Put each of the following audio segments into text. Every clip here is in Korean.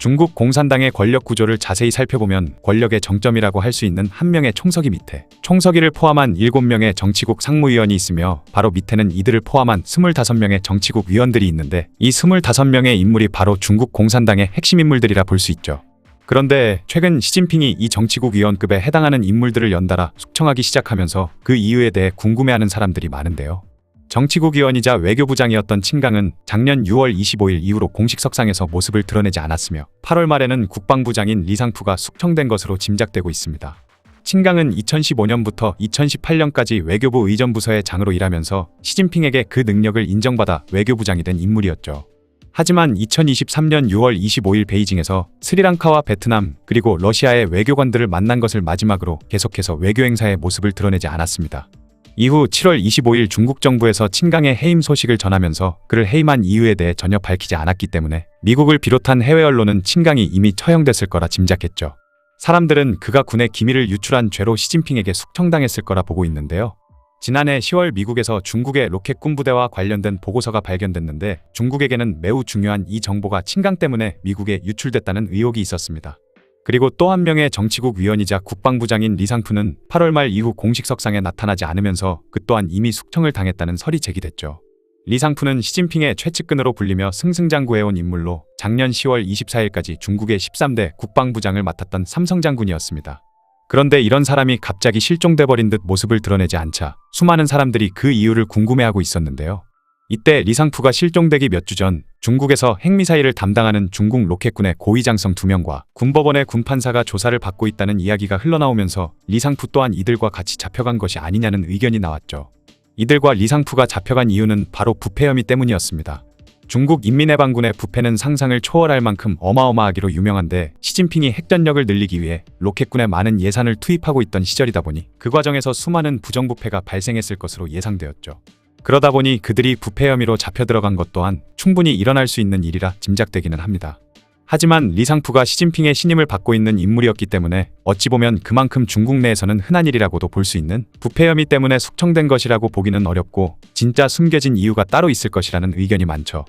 중국 공산당의 권력 구조를 자세히 살펴보면 권력의 정점이라고 할 수 있는 한 명의 총서기 밑에 총서기를 포함한 7명의 정치국 상무위원이 있으며 바로 밑에는 이들을 포함한 25명의 정치국 위원들이 있는데 이 25명의 인물이 바로 중국 공산당의 핵심 인물들이라 볼 수 있죠. 그런데 최근 시진핑이 이 정치국 위원급에 해당하는 인물들을 연달아 숙청하기 시작하면서 그 이유에 대해 궁금해하는 사람들이 많은데요. 정치국 위원이자 외교부장이었던 칭강은 작년 6월 25일 이후로 공식 석상에서 모습을 드러내지 않았으며 8월 말에는 국방부장인 리상푸가 숙청된 것으로 짐작되고 있습니다. 칭강은 2015년부터 2018년까지 외교부 의전부서의 장으로 일하면서 시진핑에게 그 능력을 인정받아 외교부장이 된 인물이었죠. 하지만 2023년 6월 25일 베이징에서 스리랑카와 베트남 그리고 러시아의 외교관들을 만난 것을 마지막으로 계속해서 외교 행사의 모습을 드러내지 않았습니다. 이후 7월 25일 중국 정부에서 칭강의 해임 소식을 전하면서 그를 해임한 이유에 대해 전혀 밝히지 않았기 때문에 미국을 비롯한 해외 언론은 칭강이 이미 처형됐을 거라 짐작했죠. 사람들은 그가 군의 기밀을 유출한 죄로 시진핑에게 숙청당했을 거라 보고 있는데요. 지난해 10월 미국에서 중국의 로켓군 부대와 관련된 보고서가 발견됐는데 중국에게는 매우 중요한 이 정보가 칭강 때문에 미국에 유출됐다는 의혹이 있었습니다. 그리고 또 한 명의 정치국 위원이자 국방부장인 리상푸는 8월 말 이후 공식 석상에 나타나지 않으면서 그 또한 이미 숙청을 당했다는 설이 제기됐죠. 리상푸는 시진핑의 최측근으로 불리며 승승장구해온 인물로 작년 10월 24일까지 중국의 13대 국방부장을 맡았던 삼성 장군이었습니다. 그런데 이런 사람이 갑자기 실종돼버린 듯 모습을 드러내지 않자 수많은 사람들이 그 이유를 궁금해하고 있었는데요. 이때 리상푸가 실종되기 몇 주 전 중국에서 핵미사일을 담당하는 중국 로켓군의 고위장성 2명과 군법원의 군판사가 조사를 받고 있다는 이야기가 흘러나오면서 리상푸 또한 이들과 같이 잡혀간 것이 아니냐는 의견이 나왔죠. 이들과 리상푸가 잡혀간 이유는 바로 부패 혐의 때문이었습니다. 중국 인민해방군의 부패는 상상을 초월할 만큼 어마어마하기로 유명한데 시진핑이 핵전력을 늘리기 위해 로켓군에 많은 예산을 투입하고 있던 시절이다 보니 그 과정에서 수많은 부정부패가 발생했을 것으로 예상되었죠. 그러다 보니 그들이 부패 혐의로 잡혀 들어간 것 또한 충분히 일어날 수 있는 일이라 짐작되기는 합니다. 하지만 리상푸가 시진핑의 신임을 받고 있는 인물이었기 때문에 어찌 보면 그만큼 중국 내에서는 흔한 일이라고도 볼 수 있는 부패 혐의 때문에 숙청된 것이라고 보기는 어렵고 진짜 숨겨진 이유가 따로 있을 것이라는 의견이 많죠.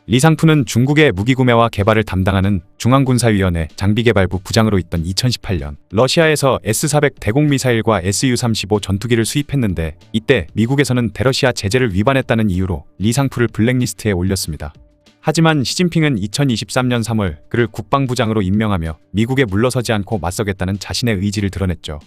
리상푸는 중국의 무기구매와 개발을 담당하는 중앙군사위원회 장비개발부 부장으로 있던 2018년 러시아에서 S-400 대공미사일과 Su-35 전투기를 수입했는데 이때 미국에서는 대러시아 제재를 위반했다는 이유로 리상푸를 블랙리스트에 올렸습니다. 하지만 시진핑은 2023년 3월 그를 국방부장으로 임명하며 미국에 물러서지 않고 맞서겠다는 자신의 의지를 드러냈죠.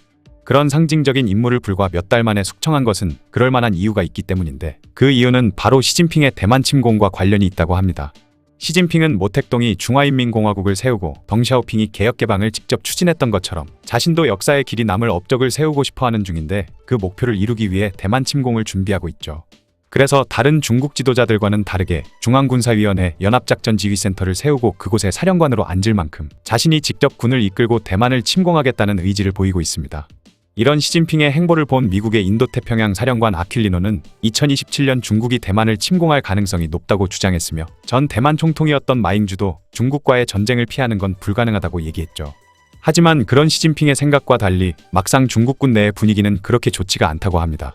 그런 상징적인 인물을 불과 몇 달 만에 숙청한 것은 그럴 만한 이유가 있기 때문인데 그 이유는 바로 시진핑의 대만 침공과 관련이 있다고 합니다. 시진핑은 모택동이 중화인민공화국을 세우고 덩샤오핑이 개혁개방을 직접 추진했던 것처럼 자신도 역사의 길이 남을 업적을 세우고 싶어하는 중인데 그 목표를 이루기 위해 대만 침공을 준비하고 있죠. 그래서 다른 중국 지도자들과는 다르게 중앙군사위원회 연합작전지휘센터를 세우고 그곳에 사령관으로 앉을 만큼 자신이 직접 군을 이끌고 대만을 침공하겠다는 의지를 보이고 있습니다. 이런 시진핑의 행보를 본 미국의 인도태평양 사령관 아큄리노는 2027년 중국이 대만을 침공할 가능성이 높다고 주장했으며 전 대만 총통이었던 마잉주도 중국과의 전쟁을 피하는 건 불가능하다고 얘기했죠. 하지만 그런 시진핑의 생각과 달리 막상 중국군 내의 분위기는 그렇게 좋지가 않다고 합니다.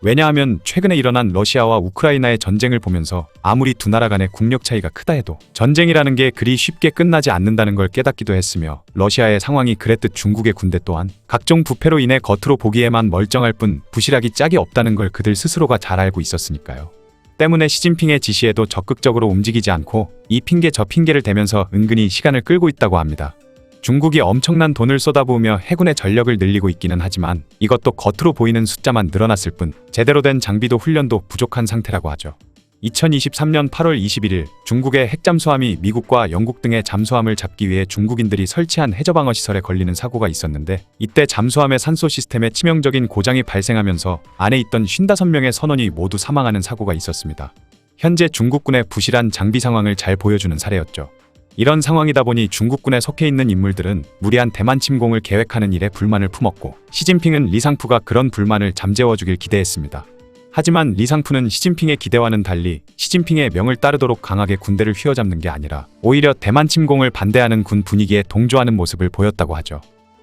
왜냐하면 최근에 일어난 러시아와 우크라이나의 전쟁을 보면서 아무리 두 나라 간의 국력 차이가 크다 해도 전쟁이라는 게 그리 쉽게 끝나지 않는다는 걸 깨닫기도 했으며 러시아의 상황이 그랬듯 중국의 군대 또한 각종 부패로 인해 겉으로 보기에만 멀쩡할 뿐 부실하기 짝이 없다는 걸 그들 스스로가 잘 알고 있었으니까요. 때문에 시진핑의 지시에도 적극적으로 움직이지 않고 이 핑계 저 핑계를 대면서 은근히 시간을 끌고 있다고 합니다. 중국이 엄청난 돈을 쏟아부으며 해군의 전력을 늘리고 있기는 하지만 이것도 겉으로 보이는 숫자만 늘어났을 뿐 제대로 된 장비도 훈련도 부족한 상태라고 하죠. 2023년 8월 21일 중국의 핵잠수함이 미국과 영국 등의 잠수함을 잡기 위해 중국인들이 설치한 해저방어 시설에 걸리는 사고가 있었는데 이때 잠수함의 산소 시스템에 치명적인 고장이 발생하면서 안에 있던 55명의 선원이 모두 사망하는 사고가 있었습니다. 현재 중국군의 부실한 장비 상황을 잘 보여주는 사례였죠. 이런 상황이다 보니 중국군에 속해 있는 인물들은 무리한 대만 침공을 계획하는 일에 불만을 품었고 시진핑은 리상푸가 그런 불만을 잠재워주길 기대했습니다. 하지만 리상푸는 시진핑의 기대와는 달리 시진핑의 명을 따르도록 강하게 군대를 휘어잡는 게 아니라 오히려 대만 침공을 반대하는 군 분위기에 동조하는 모습을 보였다고 하죠.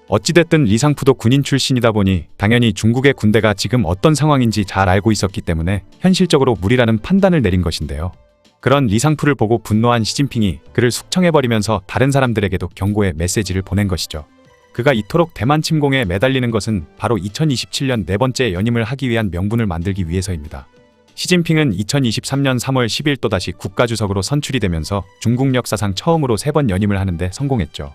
어찌됐든 리상푸도 군인 출신이다 보니 당연히 중국의 군대가 지금 어떤 상황인지 잘 알고 있었기 때문에 현실적으로 무리라는 판단을 내린 것인데요. 그런 리상푸를 보고 분노한 시진핑이 그를 숙청해버리면서 다른 사람들에게도 경고의 메시지를 보낸 것이죠. 그가 이토록 대만 침공에 매달리는 것은 바로 2027년 네 번째 연임을 하기 위한 명분을 만들기 위해서입니다. 시진핑은 2023년 3월 10일 또다시 국가주석으로 선출이 되면서 중국 역사상 처음으로 3번 연임을 하는데 성공했죠.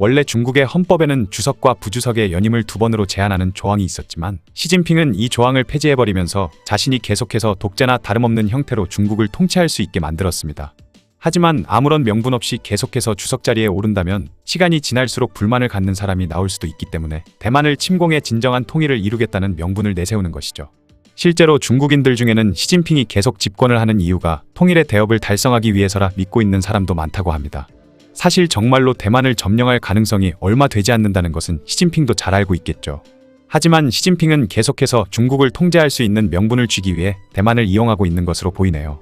원래 중국의 헌법에는 주석과 부주석의 연임을 2번으로 제한하는 조항이 있었지만 시진핑은 이 조항을 폐지해버리면서 자신이 계속해서 독재나 다름없는 형태로 중국을 통치할 수 있게 만들었습니다. 하지만 아무런 명분 없이 계속해서 주석 자리에 오른다면 시간이 지날수록 불만을 갖는 사람이 나올 수도 있기 때문에 대만을 침공해 진정한 통일을 이루겠다는 명분을 내세우는 것이죠. 실제로 중국인들 중에는 시진핑이 계속 집권을 하는 이유가 통일의 대업을 달성하기 위해서라 믿고 있는 사람도 많다고 합니다. 사실 정말로 대만을 점령할 가능성이 얼마 되지 않는다는 것은 시진핑도 잘 알고 있겠죠. 하지만 시진핑은 계속해서 중국을 통제할 수 있는 명분을 쥐기 위해 대만을 이용하고 있는 것으로 보이네요.